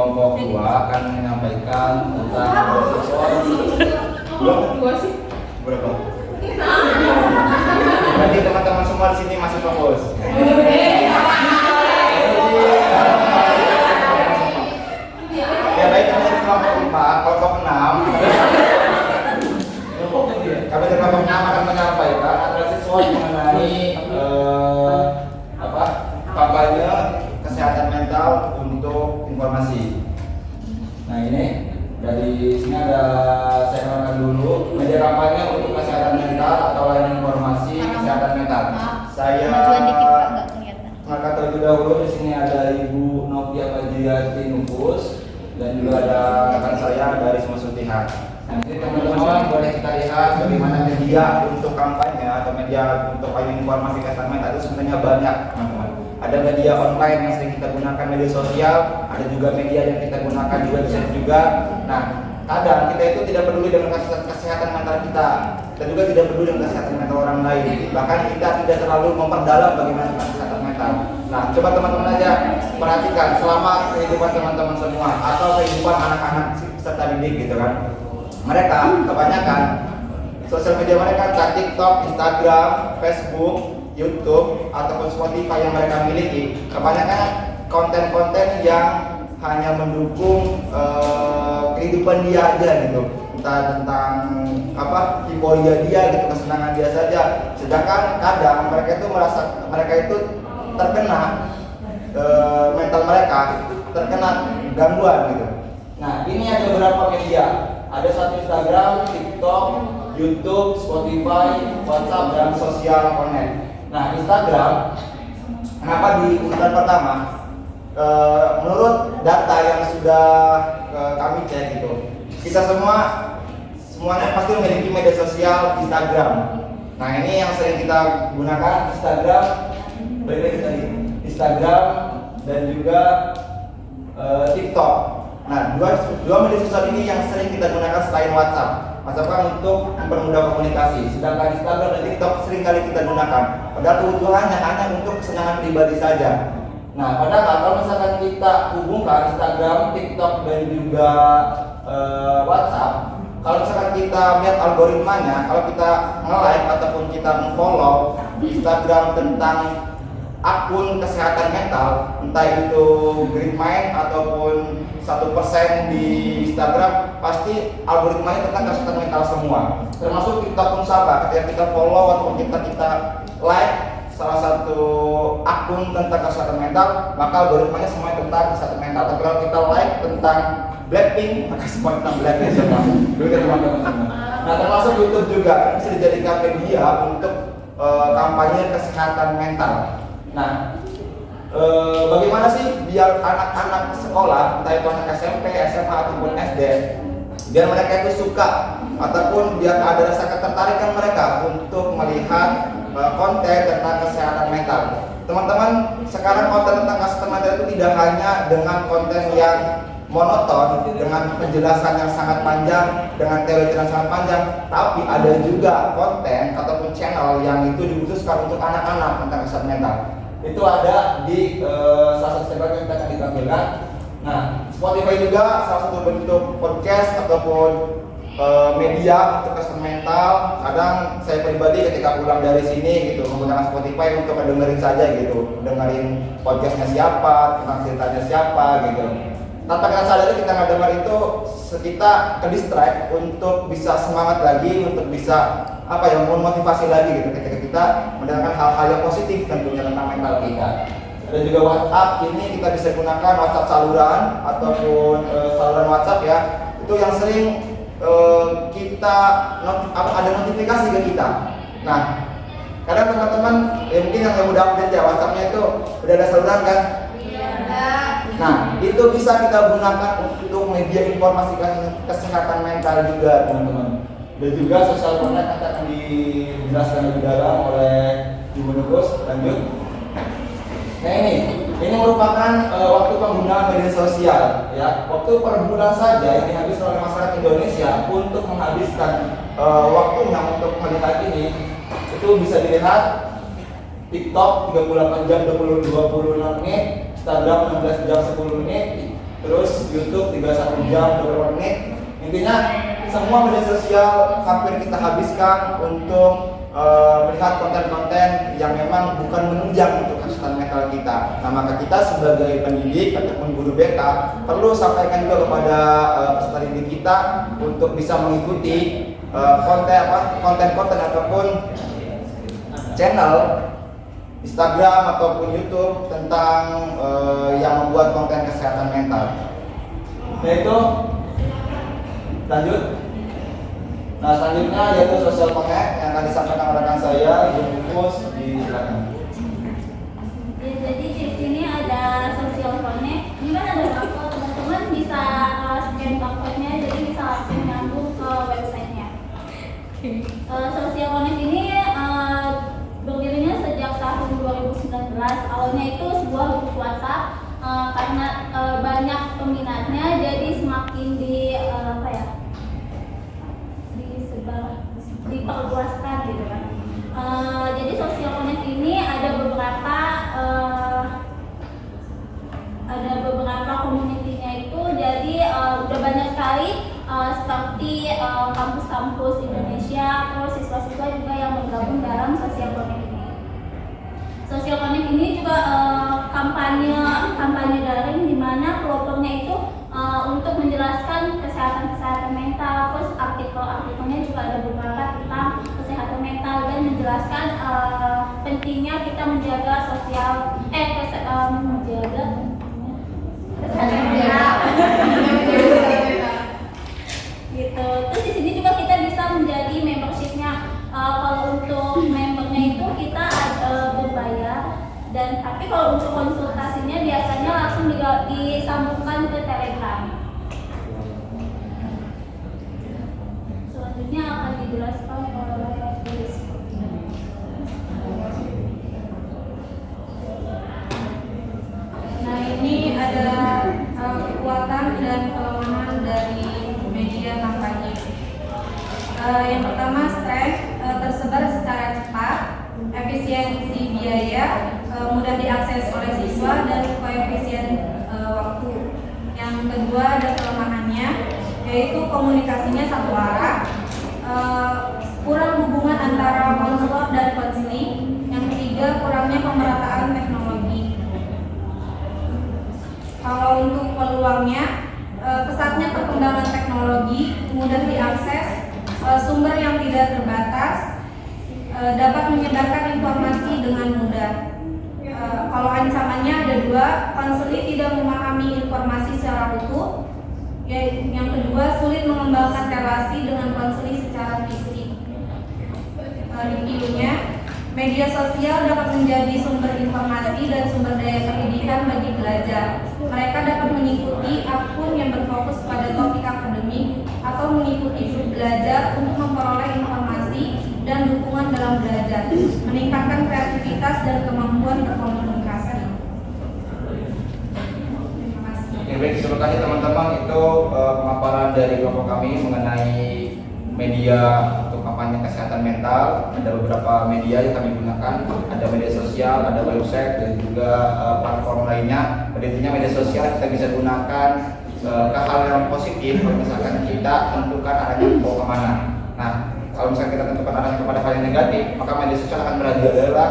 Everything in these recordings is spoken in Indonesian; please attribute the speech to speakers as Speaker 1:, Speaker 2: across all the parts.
Speaker 1: kelompok 2 akan menyampaikan tentang dua sih berapa? Berarti teman-teman semua di sini masih fokus. Ya baik, kami dari kelompok 4, kelompok 6. Kami dari kelompok 6 akan menyampaikan analisis SWOT mengenai kampanye kesehatan mental untuk informasi. Nah ini dari sini ada saya kenalkan dulu media kampanye untuk kesehatan mental atau layanan informasi kesehatan mental. Saya kenalkan terlebih dahulu, di sini ada Ibu Novia Fajriati Nufus dan juga ada rekan saya dari Semusutihan. Nah, ini teman-teman boleh kita lihat bagaimana media untuk kampanye atau media untuk layanan informasi kesehatan mental itu sebenarnya banyak, teman-teman. Ada media online yang sering kita gunakan, media sosial, ada juga media yang kita gunakan di website juga. Nah, kadang kita itu tidak peduli dengan kesehatan mental kita, dan juga tidak peduli dengan kesehatan mental orang lain. Bahkan kita tidak terlalu memperdalam bagaimana kesehatan mental. Nah, coba teman-teman aja perhatikan selama kehidupan teman-teman semua atau kehidupan anak-anak serta didik gitu kan. Mereka kebanyakan sosial media mereka entah TikTok, Instagram, Facebook, YouTube ataupun Spotify yang mereka miliki, kebanyakan konten-konten yang hanya mendukung kehidupan dia aja gitu, entah tentang euforia dia gitu, kesenangan dia saja. Sedangkan kadang mereka itu merasa mereka itu terkena mental mereka terkena gangguan gitu. Nah ini ada beberapa media, ada satu Instagram, TikTok, YouTube, Spotify, WhatsApp dan sosial connect. Nah, Instagram, kenapa di urutan pertama? Menurut data yang sudah kami cek gitu, kita semuanya pasti memiliki media sosial Instagram. Nah, ini yang sering kita gunakan Instagram, Instagram dan juga TikTok. Nah, dua media sosial ini yang sering kita gunakan selain WhatsApp. WhatsApp kan untuk mempermudah komunikasi, sedangkan Instagram dan TikTok sering kali kita gunakan. Padahal kebutuhannya hanya untuk kesenangan pribadi saja. Nah, padahal kalau misalkan kita hubungkan Instagram, TikTok dan juga WhatsApp, kalau misalkan kita lihat algoritmanya, kalau kita nge-like ataupun kita follow Instagram tentang akun kesehatan mental, entah itu Great Mind ataupun 1% di Instagram, pasti algoritmanya tentang kesehatan mental semua. Termasuk TikTok pun sama, ketika kita follow ataupun kita like salah satu akun tentang kesehatan mental, maka algoritmanya semuanya tentang kesehatan mental. Tapi kalau kita like tentang Blackpink, maka semua tentang Blackpink semua. Begitu teman-teman. Nah, termasuk YouTube juga bisa dijadikan media untuk kampanye kesehatan mental. Nah, bagaimana sih biar anak-anak sekolah, entah itu anak SMP, SMA ataupun SD, biar mereka itu suka ataupun biar ada rasa ketertarikan mereka untuk melihat konten tentang kesehatan mental. Teman-teman, sekarang konten tentang kesehatan mental itu tidak hanya dengan konten yang monoton, dengan penjelasan yang sangat panjang, dengan teori yang sangat panjang, tapi ada juga konten ataupun channel yang itu dikhususkan untuk anak-anak tentang kesehatan mental. Itu ada di salah satu channel yang kita akan ditampilkan. Nah, Spotify juga salah satu bentuk podcast ataupun media untuk kesehatan mental. Kadang saya pribadi ketika pulang dari sini gitu menggunakan Spotify untuk dengerin saja gitu, dengerin podcastnya siapa, tentang ceritanya siapa gitu. Tanpa kita sadari kita nggak dengar itu, kita ke distract untuk bisa semangat lagi, untuk bisa memotivasi lagi gitu ketika kita mendengarkan hal-hal yang positif tentunya tentang mental kita. Dan juga WhatsApp ini kita bisa gunakan WhatsApp saluran ataupun saluran WhatsApp ya, itu yang sering ada notifikasi ke kita. Nah, kadang teman-teman mungkin yang udah update ya WhatsAppnya itu udah ada saluran kan? Nah, itu bisa kita gunakan untuk media informasi kesehatan mental juga, teman-teman. Dan juga sosial connect akan dijelaskan lebih dalam oleh Ibu Nufus. Lanjut. Nah ini merupakan waktu penggunaan media sosial, ya. Waktu per bulan saja yang dihabiskan oleh masyarakat Indonesia untuk menghabiskan waktunya untuk melihat ini, itu bisa dilihat TikTok 38 jam 20 menit, Instagram 16 jam 10 menit, terus YouTube 31 jam 20 menit. Intinya semua media sosial hampir kita habiskan untuk melihat konten-konten yang memang bukan menunjang untuk kesehatan mental kita. Nah, maka kita sebagai pendidik ataupun guru BK perlu sampaikan juga kepada peserta didik kita untuk bisa mengikuti konten-konten ataupun channel Instagram ataupun YouTube tentang yang membuat konten kesehatan mental. Yaitu lanjut. Nah, selanjutnya yaitu social connect yang akan disampaikan oleh rekan saya, Ibu Pupus, silakan.
Speaker 2: Ya, jadi di sini ada social connect. Ini kan ada barcode, teman-teman bisa scan barcode-nya, jadi bisa langsung nyambung ke websitenya. Social connect ini berdirinya sejak tahun 2019. Awalnya itu sebuah grup WhatsApp, karena banyak peminatnya, jadi semakin diperluaskan gitu kan. Jadi social connect ini ada beberapa komunitinya itu, jadi udah banyak sekali seperti kampus-kampus Indonesia, terus siswa-siswa juga yang bergabung dalam social connect ini. Social connect ini juga kampanye daring, di mana pelopornya itu untuk menjelaskan kesehatan mental, terus artikelnya juga ada beberapa tentang kesehatan mental dan menjelaskan pentingnya kita menjaga kesehatan mental. Gitu. Terus di sini juga kita bisa menjadi membershipnya. Kalau untuk membernya itu kita berbayar, dan tapi kalau untuk konsultasinya biasanya langsung disambungkan ke Telegram. Selanjutnya akan dijelaskan oleh Iris.
Speaker 3: Nah, ini ada kekuatan dan kelemahan dari media kampanye. Yang pertama, strength, tersebar secara cepat, efisiensi biaya, mudah diakses oleh siswa, dan koefisien waktu. Yang kedua ada kelemahannya, yaitu komunikasinya satu arah, kurang hubungan antara konselor dan konseling. Yang ketiga, kurangnya pemerataan teknologi. Kalau untuk peluangnya, pesatnya perkembangan teknologi, mudah diakses, sumber yang tidak terbatas, dapat menyebarkan informasi dengan mudah. Kalau ancamannya ada dua, konseling tidak memahami informasi secara utuh. Yang kedua, sulit mengembangkan relasi dengan konseling secara fisik. Reviewnya, media sosial dapat menjadi sumber informasi dan sumber daya pendidikan bagi belajar. Mereka dapat mengikuti akun yang berfokus pada topik akademik atau mengikuti grup belajar untuk memperoleh informasi dan dukungan dalam belajar, meningkatkan kreativitas dan kemampuan berkomunikasi. Terima kasih.
Speaker 1: Oke, baik, terima kasih teman-teman. Itu pemaparan dari kelompok kami mengenai media untuk kampanye kesehatan mental. Ada beberapa media yang kami gunakan, ada media sosial, ada website, dan juga platform lainnya. Pada intinya media sosial kita bisa gunakan ke hal yang positif. Kalau misalkan kita tentukan arahnya mau kemana. Nah, kalau misalkan kita tentukan arahnya kepada hal yang negatif, maka media sosial akan merajalela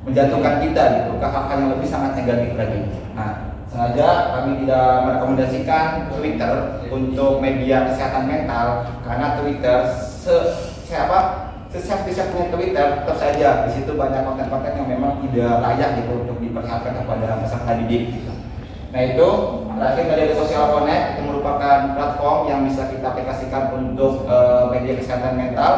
Speaker 1: menjatuhkan kita gitu ke hal-hal yang lebih sangat negatif lagi. Nah, sengaja kami tidak merekomendasikan Twitter untuk media kesehatan mental, karena Twitter sesiap-siapnya Twitter tetap saja di situ banyak konten-konten yang memang tidak layak gitu untuk diperlihatkan kepada peserta didik. Gitu. Nah, itu terakhir dari Social Connect, itu merupakan platform yang bisa kita aplikasikan untuk media kesehatan mental,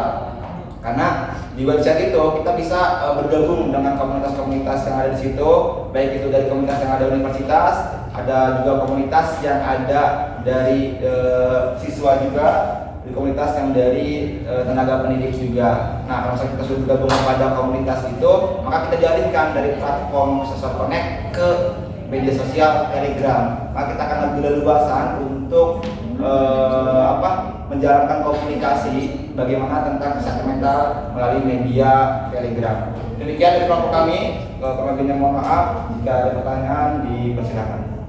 Speaker 1: karena di website itu kita bisa bergabung dengan komunitas-komunitas yang ada di situ, baik itu dari komunitas yang ada universitas, ada juga komunitas yang ada dari siswa juga, di komunitas yang dari tenaga pendidik juga. Nah, kalau misalnya kita sudah bergabung pada komunitas itu, maka kita jalinkan dari platform Social Connect ke media sosial Telegram. Maka kita akan lebih leluasan untuk menjalankan komunikasi bagaimana tentang kesehatan mental melalui media Telegram. Demikian dari kelompok kami. Kalau mohon maaf jika ada pertanyaan dipersilakan.